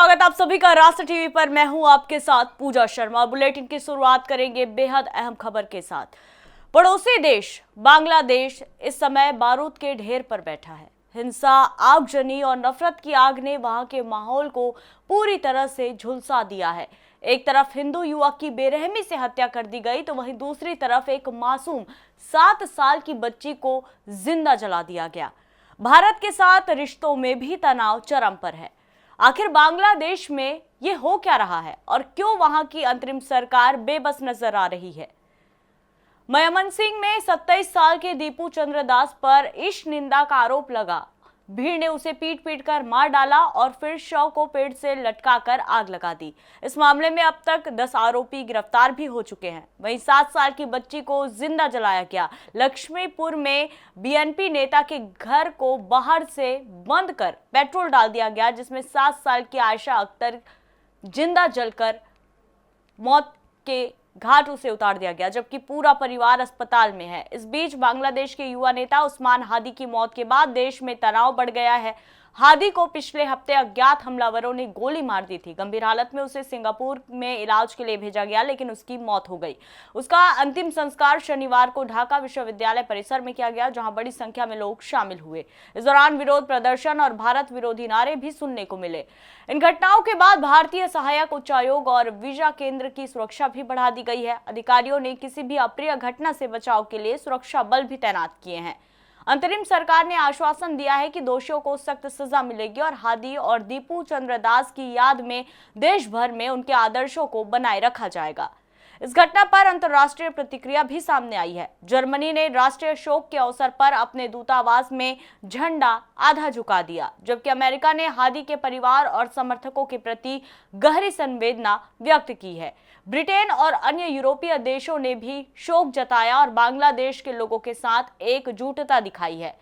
स्वागत आप सभी का राष्ट्र टीवी पर। मैं हूं आपके साथ पूजा शर्मा। बुलेटिन की शुरुआत करेंगे बेहद अहम खबर के साथ। पड़ोसी देश बांग्लादेश इस समय बारूद के ढेर पर बैठा है। हिंसा, आगजनी और नफरत की आग ने वहां के माहौल को पूरी तरह से झुलसा दिया है। एक तरफ हिंदू युवक की बेरहमी से हत्या कर दी गई तो वहीं दूसरी तरफ एक मासूम 7 साल की बच्ची को जिंदा जला दिया गया। भारत के साथ रिश्तों में भी तनाव चरम पर है। आखिर बांग्लादेश में ये हो क्या रहा है और क्यों वहां की अंतरिम सरकार बेबस नजर आ रही है? मयमनसिंह में 27 साल के दीपू चंद्र दास पर ईश निंदा का आरोप लगा। भीड़ ने उसे पीट पीट कर मार डाला और फिर शव को पेड़ से लटकाकर आग लगा दी। इस मामले में अब तक 10 आरोपी गिरफ्तार भी हो चुके हैं। वहीं 7 साल की बच्ची को जिंदा जलाया गया। लक्ष्मीपुर में बीएनपी नेता के घर को बाहर से बंद कर पेट्रोल डाल दिया गया, जिसमें 7 साल की आयशा अख्तर जिंदा जलकर मौत के घाट उसे उतार दिया गया, जबकि पूरा परिवार अस्पताल में है। इस बीच बांग्लादेश के युवा नेता उस्मान हादी की मौत के बाद देश में तनाव बढ़ गया है। हादी को पिछले हफ्ते अज्ञात हमलावरों ने गोली मार दी थी। गंभीर हालत में उसे सिंगापुर में इलाज के लिए भेजा गया, लेकिन उसकी मौत हो गई। उसका अंतिम संस्कार शनिवार को ढाका विश्वविद्यालय परिसर में किया गया, जहां बड़ी संख्या में लोग शामिल हुए। इस दौरान विरोध प्रदर्शन और भारत विरोधी नारे भी सुनने को मिले। इन घटनाओं के बाद भारतीय सहायक उच्चायोग और वीजा केंद्र की सुरक्षा भी बढ़ा दी गई है। अधिकारियों ने किसी भी अप्रिय घटना से बचाव के लिए सुरक्षा बल भी तैनात किए हैं। अंतरिम सरकार ने आश्वासन दिया है कि दोषियों को सख्त सजा मिलेगी और हादी और दीपू चंद्र दास की याद में देश भर में उनके आदर्शों को बनाए रखा जाएगा। इस घटना पर अंतर्राष्ट्रीय प्रतिक्रिया भी सामने आई है। जर्मनी ने राष्ट्रीय शोक के अवसर पर अपने दूतावास में झंडा आधा झुका दिया, जबकि अमेरिका ने हादी के परिवार और समर्थकों के प्रति गहरी संवेदना व्यक्त की है। ब्रिटेन और अन्य यूरोपीय देशों ने भी शोक जताया और बांग्लादेश के लोगों के साथ एकजुटता दिखाई है।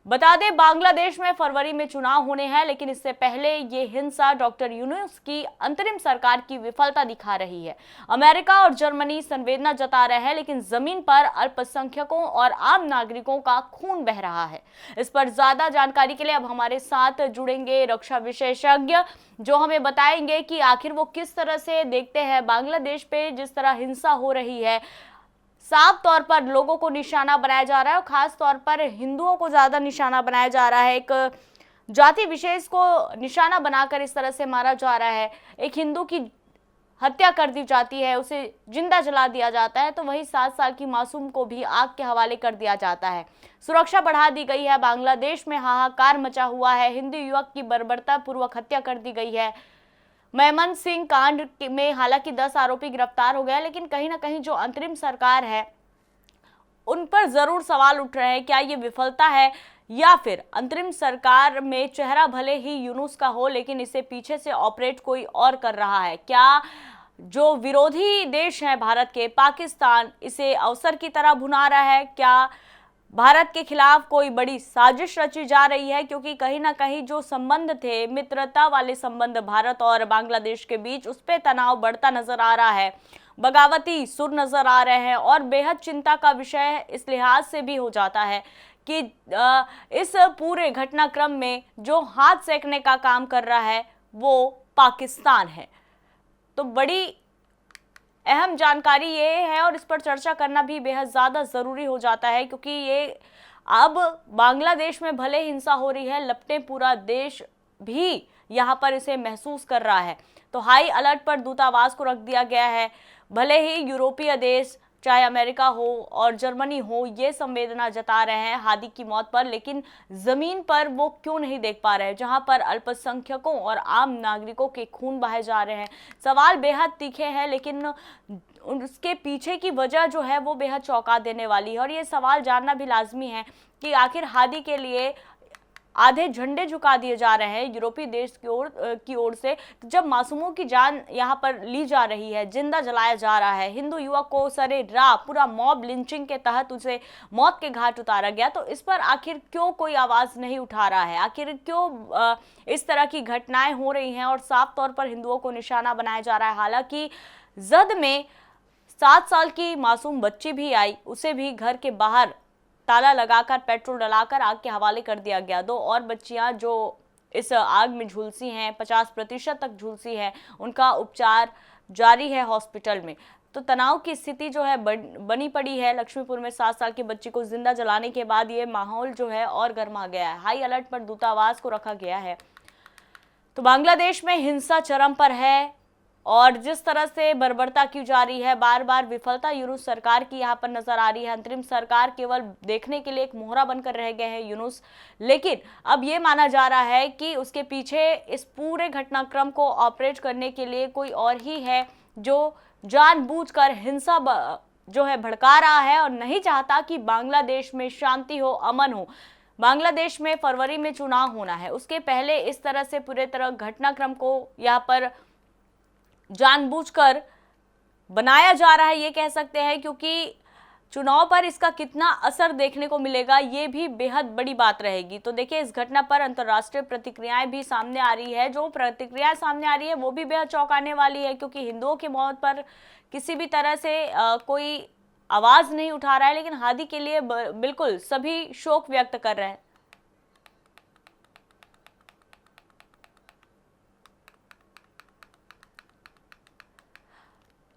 बता दें, बांग्लादेश में फरवरी में चुनाव होने हैं, लेकिन इससे पहले ये हिंसा डॉक्टर यूनुस की अंतरिम सरकार की विफलता दिखा रही है। अमेरिका और जर्मनी संवेदना जता रहे हैं, लेकिन जमीन पर अल्पसंख्यकों और आम नागरिकों का खून बह रहा है। इस पर ज्यादा जानकारी के लिए अब हमारे साथ जुड़ेंगे रक्षा विशेषज्ञ, जो हमें बताएंगे कि आखिर वो किस तरह से देखते हैं बांग्लादेश पे जिस तरह हिंसा हो रही है। साफ तौर पर लोगों को निशाना बनाया जा रहा है और खास तौर पर हिंदुओं को ज्यादा निशाना बनाया जा रहा है। एक जाति विशेष को निशाना बनाकर इस तरह से मारा जा रहा है। एक हिंदू की हत्या कर दी जाती है, उसे जिंदा जला दिया जाता है, तो वही 7 साल की मासूम को भी आग के हवाले कर दिया जाता है। सुरक्षा बढ़ा दी गई है। बांग्लादेश में हाहाकार मचा हुआ है। हिंदू युवक की बर्बरता पूर्वक हत्या कर दी गई है। मयमनसिंह कांड में हालांकि 10 आरोपी गिरफ्तार हो गए, लेकिन कहीं ना कहीं जो अंतरिम सरकार है उन पर जरूर सवाल उठ रहे हैं। क्या ये विफलता है या फिर अंतरिम सरकार में चेहरा भले ही यूनुस का हो, लेकिन इसे पीछे से ऑपरेट कोई और कर रहा है? क्या जो विरोधी देश है भारत के, पाकिस्तान, इसे अवसर की तरह भुना रहा है? क्या भारत के खिलाफ कोई बड़ी साजिश रची जा रही है? क्योंकि कहीं ना कहीं जो संबंध थे, मित्रता वाले संबंध भारत और बांग्लादेश के बीच, उस पे तनाव बढ़ता नजर आ रहा है। बगावती सुर नजर आ रहे हैं और बेहद चिंता का विषय इस लिहाज से भी हो जाता है कि इस पूरे घटनाक्रम में जो हाथ सेकने का काम कर रहा है वो पाकिस्तान है। तो बड़ी अहम जानकारी ये है और इस पर चर्चा करना भी बेहद ज़्यादा ज़रूरी हो जाता है, क्योंकि ये अब बांग्लादेश में भले हिंसा हो रही है, लपटे पूरा देश भी यहाँ पर इसे महसूस कर रहा है। तो हाई अलर्ट पर दूतावास को रख दिया गया है। भले ही यूरोपीय देश, चाहे अमेरिका हो और जर्मनी हो, ये संवेदना जता रहे हैं हादी की मौत पर, लेकिन जमीन पर वो क्यों नहीं देख पा रहे हैं, जहां पर अल्पसंख्यकों और आम नागरिकों के खून बहाए जा रहे हैं? सवाल बेहद तीखे हैं, लेकिन उसके पीछे की वजह जो है वो बेहद चौंका देने वाली है। और ये सवाल जानना भी लाजमी है कि आखिर हादी के लिए आधे झंडे झुका दिए जा रहे हैं यूरोपीय देश की ओर से। तो जब मासूमों की जान यहाँ पर ली जा रही है, जिंदा जलाया जा रहा है, हिंदू युवक को सरे राह पूरा मॉब लिंचिंग के तहत उसे मौत के घाट उतारा गया, तो इस पर आखिर क्यों कोई आवाज नहीं उठा रहा है? आखिर क्यों इस तरह की घटनाएं हो रही हैं और साफ तौर पर हिंदुओं को निशाना बनाया जा रहा है? हालांकि जद में 7 साल की मासूम बच्ची भी आई, उसे भी घर के बाहर ताला लगाकर पेट्रोल डलाकर आग के हवाले कर दिया गया। 2 और बच्चियां जो इस आग में झुलसी हैं, 50% तक झुलसी है, उनका उपचार जारी है हॉस्पिटल में। तो तनाव की स्थिति जो है बनी पड़ी है लक्ष्मीपुर में। 7 साल की बच्ची को जिंदा जलाने के बाद ये माहौल जो है और गर्मा गया है। हाई अलर्ट पर दूतावास को रखा गया है। तो बांग्लादेश में हिंसा चरम पर है और जिस तरह से बर्बरता की जा रही है, बार बार विफलता यूनुस सरकार की यहाँ पर नजर आ रही है। अंतरिम सरकार केवल देखने के लिए एक मोहरा बनकर रह गए हैं यूनुस, लेकिन अब ये माना जा रहा है कि उसके पीछे इस पूरे घटनाक्रम को ऑपरेट करने के लिए कोई और ही है जो जानबूझकर हिंसा जो है भड़का रहा है और नहीं चाहता कि बांग्लादेश में शांति हो, अमन हो। बांग्लादेश में फरवरी में चुनाव होना है, उसके पहले इस तरह से पूरे तरह घटनाक्रम को यहाँ पर जानबूझकर बनाया जा रहा है, ये कह सकते हैं, क्योंकि चुनाव पर इसका कितना असर देखने को मिलेगा ये भी बेहद बड़ी बात रहेगी। तो देखिए, इस घटना पर अंतर्राष्ट्रीय प्रतिक्रियाएं भी सामने आ रही है। जो प्रतिक्रियाएं सामने आ रही है वो भी बेहद चौंकाने वाली है, क्योंकि हिंदुओं की मौत पर किसी भी तरह से कोई आवाज नहीं उठा रहा है, लेकिन हादी के लिए बिल्कुल सभी शोक व्यक्त कर रहे हैं।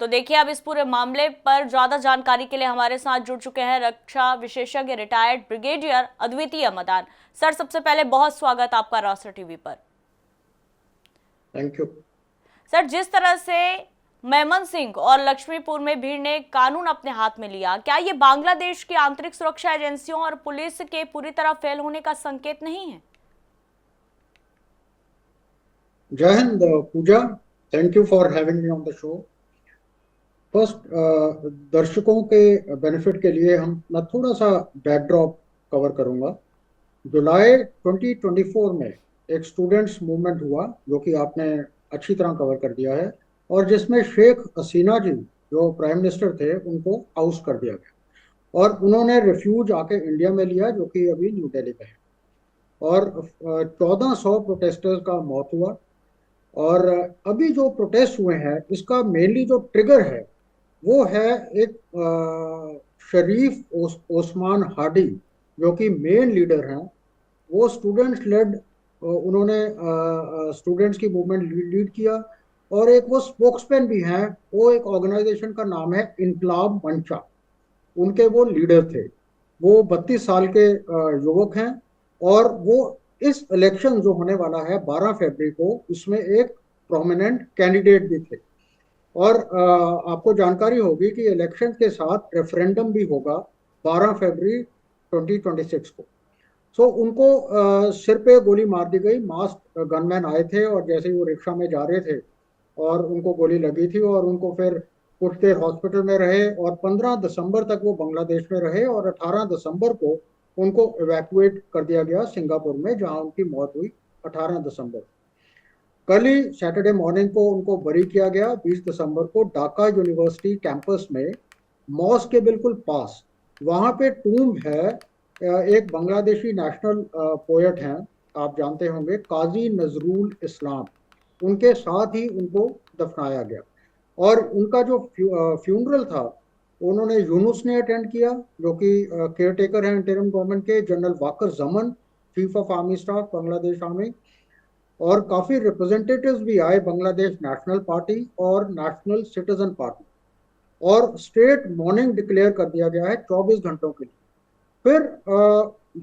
तो देखिए, अब इस पूरे मामले पर ज्यादा जानकारी के लिए हमारे साथ जुड़ चुके हैं रक्षा विशेषज्ञ रिटायर्ड ब्रिगेडियर अद्वितीय मदान। सर, सबसे पहले बहुत स्वागत आपका राष्ट्र टीवी पर। थैंक यू सर, जिस तरह से मेमन सिंह और लक्ष्मीपुर में भीड़ ने कानून अपने हाथ में लिया, क्या ये बांग्लादेश की आंतरिक सुरक्षा एजेंसियों और पुलिस के पूरी तरह फेल होने का संकेत नहीं है? जय हिंद Pooja, thank you for having me on the show. First, दर्शकों के बेनिफिट के लिए मैं थोड़ा सा बैकड्रॉप कवर करूंगा। जुलाई 2024 में एक स्टूडेंट्स मूवमेंट हुआ जो कि आपने अच्छी तरह कवर कर दिया है, और जिसमें शेख हसीना जी जो प्राइम मिनिस्टर थे उनको आउस्ट कर दिया गया और उन्होंने रिफ्यूज आके इंडिया में लिया, जो कि अभी न्यू दिल्ली में है। और 1400 प्रोटेस्टर्स का मौत हुआ। और अभी जो प्रोटेस्ट हुए हैं इसका मेनली जो ट्रिगर है वो है एक शरीफ ओस्मान हादी, जो कि मेन लीडर हैं। वो स्टूडेंट्स लेड, उन्होंने स्टूडेंट्स की मूवमेंट लीड किया, और एक वो स्पोक्समैन भी हैं। वो एक ऑर्गेनाइजेशन का नाम है इनकलाब मंचा, उनके वो लीडर थे। वो 32 साल के युवक हैं, और वो इस इलेक्शन जो होने वाला है 12 फरवरी को, उसमें एक प्रोमिनेंट कैंडिडेट भी थे। और आपको जानकारी होगी कि इलेक्शन के साथ रेफरेंडम भी होगा 12 फरवरी 2026 को। सो उनको सिर पे गोली मार दी गई। मास्क गनमैन आए थे और जैसे ही वो रिक्शा में जा रहे थे और उनको गोली लगी थी, और उनको फिर कुछ देर हॉस्पिटल में रहे, और 15 दिसंबर तक वो बांग्लादेश में रहे, और 18 दिसंबर को उनको इवैक्यूएट कर दिया गया सिंगापुर में, जहां उनकी मौत हुई 18 दिसंबर। कल ही सैटरडे मॉर्निंग को उनको बरी किया गया 20 दिसंबर को ढाका यूनिवर्सिटी कैंपस में, मॉस्क के बिल्कुल पास। वहां पे टूम्ब है, एक बांग्लादेशी नेशनल पोएट हैं, आप जानते होंगे, काजी नजरुल इस्लाम, उनके साथ ही उनको दफनाया गया। और उनका जो फ्यूनरल था उन्होंने यूनुस ने अटेंड किया, जो कि केयर टेकर हैं इंटरिम गवर्नमेंट के, जनरल वाकर जमन, chief of army staff Bangladesh army, और काफी रिप्रेजेंटेटिव्स भी आए बांग्लादेश नेशनल पार्टी और नेशनल सिटीजन पार्टी। और स्टेट मॉर्निंग डिक्लेयर कर दिया गया है 24 घंटों के लिए। फिर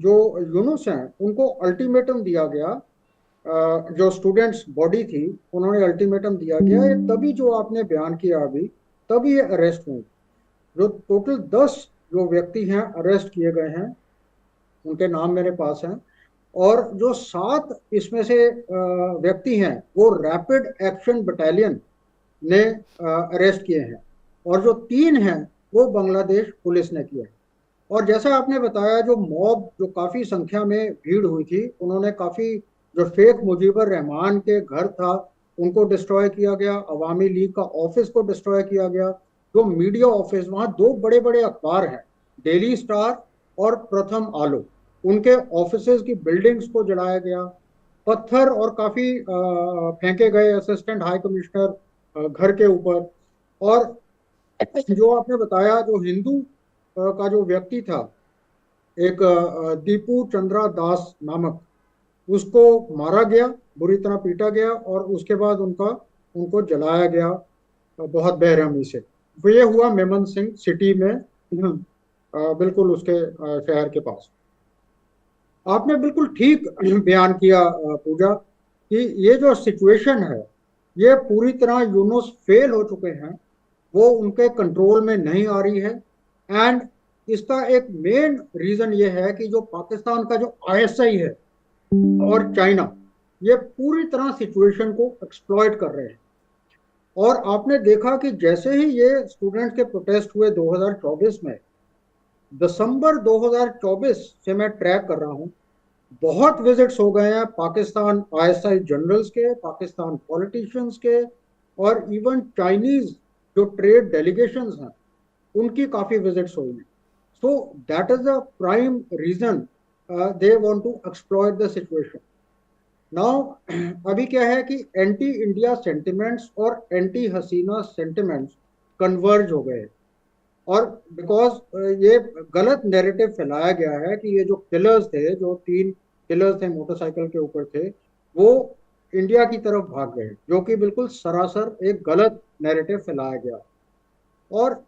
जो यूनुस हैं उनको अल्टीमेटम दिया गया, जो स्टूडेंट्स बॉडी थी उन्होंने अल्टीमेटम दिया गया, ये तभी जो आपने बयान किया अभी, तभी ये अरेस्ट हुए। जो टोटल 10 जो व्यक्ति हैं अरेस्ट किए गए हैं, उनके नाम मेरे पास हैं। और जो 7 इसमें से व्यक्ति हैं वो रैपिड एक्शन बटालियन ने अरेस्ट किए हैं, और जो 3 हैं वो बांग्लादेश पुलिस ने किए। और जैसा आपने बताया, जो मॉब, जो काफी संख्या में भीड़ हुई थी, उन्होंने काफी, जो फेक मुजीबर रहमान के घर था उनको डिस्ट्रॉय किया गया, अवामी लीग का ऑफिस को डिस्ट्रॉय किया गया, जो मीडिया ऑफिस, वहां 2 बड़े बड़े अखबार हैं, डेली स्टार और प्रथम आलो, उनके ऑफिसेज की बिल्डिंग्स को जलाया गया, पत्थर और काफी फेंके गए असिस्टेंट हाई कमिश्नर घर के ऊपर। और जो आपने बताया, जो हिंदू का जो व्यक्ति था, एक दीपू चंद्रा दास नामक, उसको मारा गया, बुरी तरह पीटा गया और उसके बाद उनको जलाया गया बहुत बेरहमी से। तो ये हुआ मेमन सिंह सिटी में, बिल्कुल उसके शहर के पास। आपने बिल्कुल ठीक बयान किया पूजा, कि ये जो सिचुएशन है ये पूरी तरह यूनुस फेल हो चुके हैं, वो उनके कंट्रोल में नहीं आ रही है। एंड इसका एक मेन रीजन ये है कि जो पाकिस्तान का जो आईएसआई है और चाइना, ये पूरी तरह सिचुएशन को एक्सप्लॉइट कर रहे हैं। और आपने देखा कि जैसे ही ये स्टूडेंट के प्रोटेस्ट हुए 2024 में, दिसंबर 2024 से मैं ट्रैक कर रहा हूं, बहुत विजिट्स हो गए हैं पाकिस्तान आईएसआई जनरल्स के, पाकिस्तान पॉलिटिशियंस के, और इवन चाइनीज जो ट्रेड डेलीगेशंस हैं उनकी काफी विजिट्स हुई हैं। So that is the prime reason they want to exploit the situation now. अभी क्या है कि एंटी इंडिया सेंटिमेंट्स और एंटी हसीना सेंटिमेंट्स कन्वर्ज हो गए। और बिकॉज ये गलत नैरेटिव फैलाया गया है कि ये जो किलर्स थे, जो 3 किलर्स थे मोटरसाइकिल के ऊपर थे, वो इंडिया की तरफ भाग गए, जो कि बिल्कुल सरासर एक गलत नैरेटिव फैलाया गया। और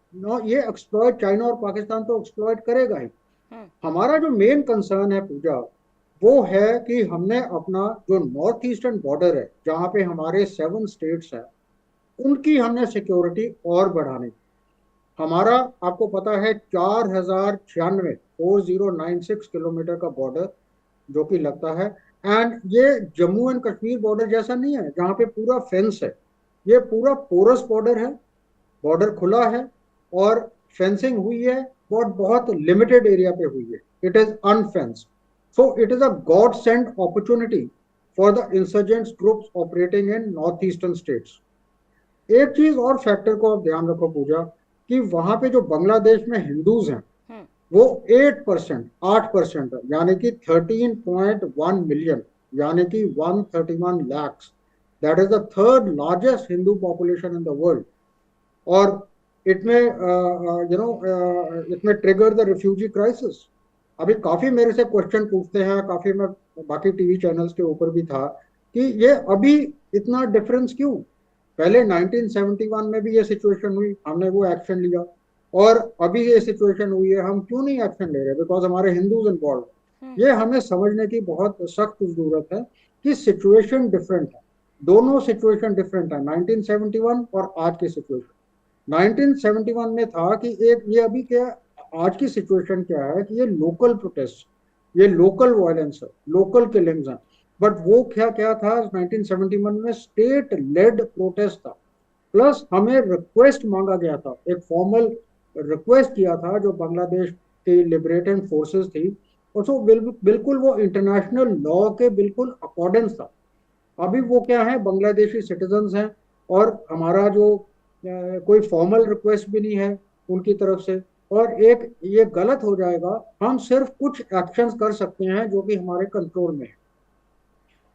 ये एक्सप्लॉइट चाइना और पाकिस्तान तो एक्सप्लॉइट करेगा ही। हमारा जो मेन कंसर्न है पूजा, वो है कि हमने अपना जो नॉर्थ ईस्टर्न बॉर्डर है, जहाँ पे हमारे 7 स्टेट्स हैं, उनकी हमने सिक्योरिटी और बढ़ानी। हमारा आपको पता है 4096 4096 किलोमीटर का बॉर्डर जो कि लगता है। एंड ये जम्मू एंड कश्मीर बॉर्डर जैसा नहीं है जहाँ पे पूरा फेंस है, ये पूरा पोरस बॉर्डर है, बॉर्डर खुला है और फेंसिंग हुई है, बहुत लिमिटेड एरिया पे हुई है, it is unfenced. So it is a god sent opportunity for the insurgents groups operating in north eastern states. एक चीज और फैक्टर को आप ध्यान रखो पूजा, कि वहां पे जो बांग्लादेश में हिंदूज हैं वो 8%, 8% है, यानी कि 13.1 मिलियन, यानी कि 131 lakhs। That is the third largest Hindu population in the world. और इट में इट में ट्रिगर द रिफ्यूजी क्राइसिस। अभी काफी मेरे से क्वेश्चन पूछते हैं, काफी मैं बाकी टीवी चैनल्स के ऊपर भी था, कि ये अभी इतना डिफरेंस क्यों? पहले 1971 में भी ये सिचुएशन हुई, हमने वो एक्शन लिया, और अभी ये सिचुएशन हुई है, हम क्यों नहीं एक्शन ले रहे? बिकॉज हमारे हिंदूज इन्वॉल्व। ये हमें समझने की बहुत सख्त जरूरत है कि सिचुएशन डिफरेंट है, दोनों सिचुएशन डिफरेंट है, 1971 और आज की सिचुएशन। 1971 में था कि एक ये अभी क्या, आज की सिचुएशन क्या है कि ये लोकल प्रोटेस्ट, ये लोकल वायलेंस है, लोकल किलिंग्स हैं। बट वो क्या क्या था 1971 में, स्टेट लेड प्रोटेस्ट था। प्लस हमें रिक्वेस्ट मांगा गया था, एक फॉर्मल रिक्वेस्ट किया था जो बांग्लादेश की लिबरेटिंग फोर्सेस थी, और सो बिल्कुल वो इंटरनेशनल लॉ के बिल्कुल अकॉर्डेंस था। अभी वो क्या है, बांग्लादेशी सिटीजन्स हैं, और हमारा जो कोई फॉर्मल रिक्वेस्ट भी नहीं है उनकी तरफ से। और एक ये गलत हो जाएगा, हम सिर्फ कुछ एक्शंस कर सकते हैं जो कि हमारे कंट्रोल में है।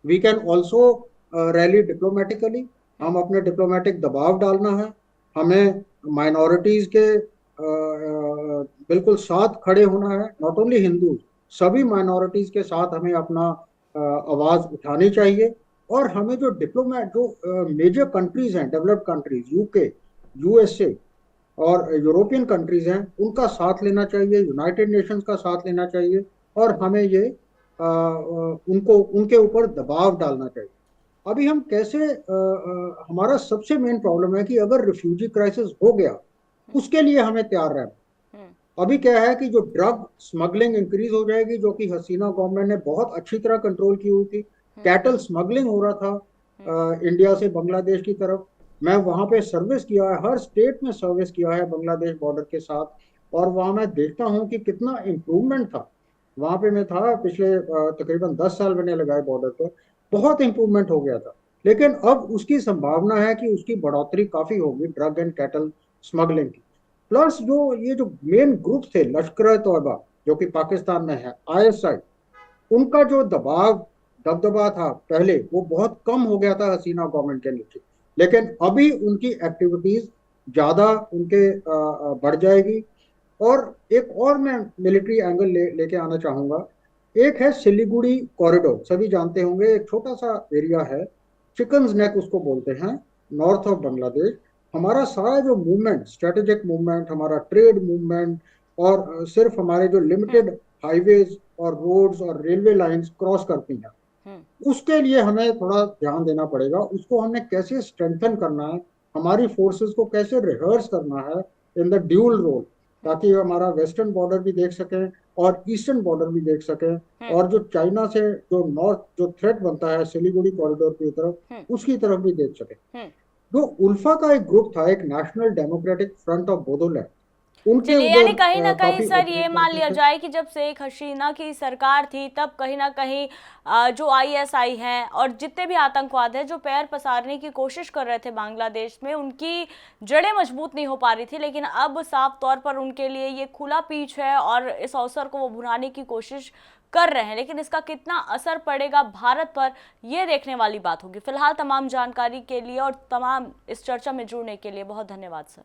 We can also rally diplomatically, हम अपने डिप्लोमेटिक दबाव डालना है, हमें माइनॉरिटीज के बिल्कुल साथ खड़े होना है, नॉट ओनली हिंदू, सभी माइनॉरिटीज के साथ हमें अपना आवाज उठानी चाहिए। और हमें जो डिप्लोमेट, जो मेजर कंट्रीज हैं, डेवलप्ड कंट्रीज, यूके, यूएसए और यूरोपियन कंट्रीज हैं, उनका साथ लेना चाहिए, यूनाइटेड नेशंस का साथ लेना चाहिए, और हमें ये उनको उनके ऊपर दबाव डालना चाहिए। अभी हम कैसे हमारा सबसे मेन प्रॉब्लम है कि अगर रिफ्यूजी क्राइसिस हो गया, उसके लिए हमें तैयार रहना। अभी क्या है कि जो ड्रग स्मगलिंग इंक्रीज हो जाएगी, जो कि हसीना गवर्नमेंट ने बहुत अच्छी तरह कंट्रोल की हुई थी। कैटल स्मगलिंग हो रहा था इंडिया से बांग्लादेश की तरफ। मैं वहां पे सर्विस किया है, हर स्टेट में सर्विस किया है बांग्लादेश बॉर्डर के साथ, और वहां मैं देखता हूँ कि कितना इम्प्रूवमेंट था। वहां पे मैं था पिछले तकरीबन 10 साल मैंने लगाए बॉर्डर पर, बहुत इम्प्रूवमेंट हो गया था। लेकिन अब उसकी संभावना है कि उसकी बढ़ोतरी काफी होगी ड्रग एंड कैटल स्मगलिंग की। प्लस ये जो मेन ग्रुप थे, लश्कर तौबा जो कि पाकिस्तान में है, आईएसआई, उनका जो दबदबा था पहले, वो बहुत कम हो गया था हसीना गवर्नमेंट के नीचे। लेकिन अभी उनकी एक्टिविटीज ज्यादा उनके बढ़ जाएगी। और एक और मैं मिलिट्री एंगल लेके आना चाहूंगा। एक है सिलीगुड़ी कॉरिडोर, सभी जानते होंगे, एक छोटा सा एरिया है, चिकन्स नेक उसको बोलते हैं, नॉर्थ ऑफ बांग्लादेश। हमारा सारा जो मूवमेंट, स्ट्रेटेजिक मूवमेंट, हमारा ट्रेड मूवमेंट, और सिर्फ हमारे जो लिमिटेड हाईवेज और रोड्स और रेलवे लाइंस क्रॉस करती हैं, उसके लिए हमें थोड़ा ध्यान देना पड़ेगा। उसको हमने कैसे स्ट्रेंथन करना है, हमारी फोर्सेस को कैसे रिहर्स करना है इन द ड्यूल रोल, ताकि हमारा वेस्टर्न बॉर्डर भी देख सकें और ईस्टर्न बॉर्डर भी देख सकें, और जो चाइना से जो नॉर्थ जो थ्रेट बनता है सिलीगुड़ी कॉरिडोर की तरफ, उसकी तरफ भी देख सकें। जो उल्फा का एक ग्रुप था, एक national democratic front of Bodoland, उनके चलिए, यानी उधर कहीं ना कहीं काफी सर ये ऑपरेट मान करते लिया थे। जाए कि जब शेख हसीना की सरकार थी तब कहीं ना कहीं जो आईएसआई हैं और जितने भी आतंकवाद हैं जो पैर पसारने की कोशिश कर रहे थे बांग्लादेश में, उनकी जड़ें मजबूत नहीं हो पा रही थी, लेकिन अब साफ तौर पर उनके लिए ये खुला पीच है और इस अवसर को वो भुनाने की कोशिश कर रहे हैं। लेकिन इसका कितना असर पड़ेगा भारत पर, ये देखने वाली बात होगी। फिलहाल तमाम जानकारी के लिए और तमाम इस चर्चा में जुड़ने के लिए बहुत धन्यवाद सर।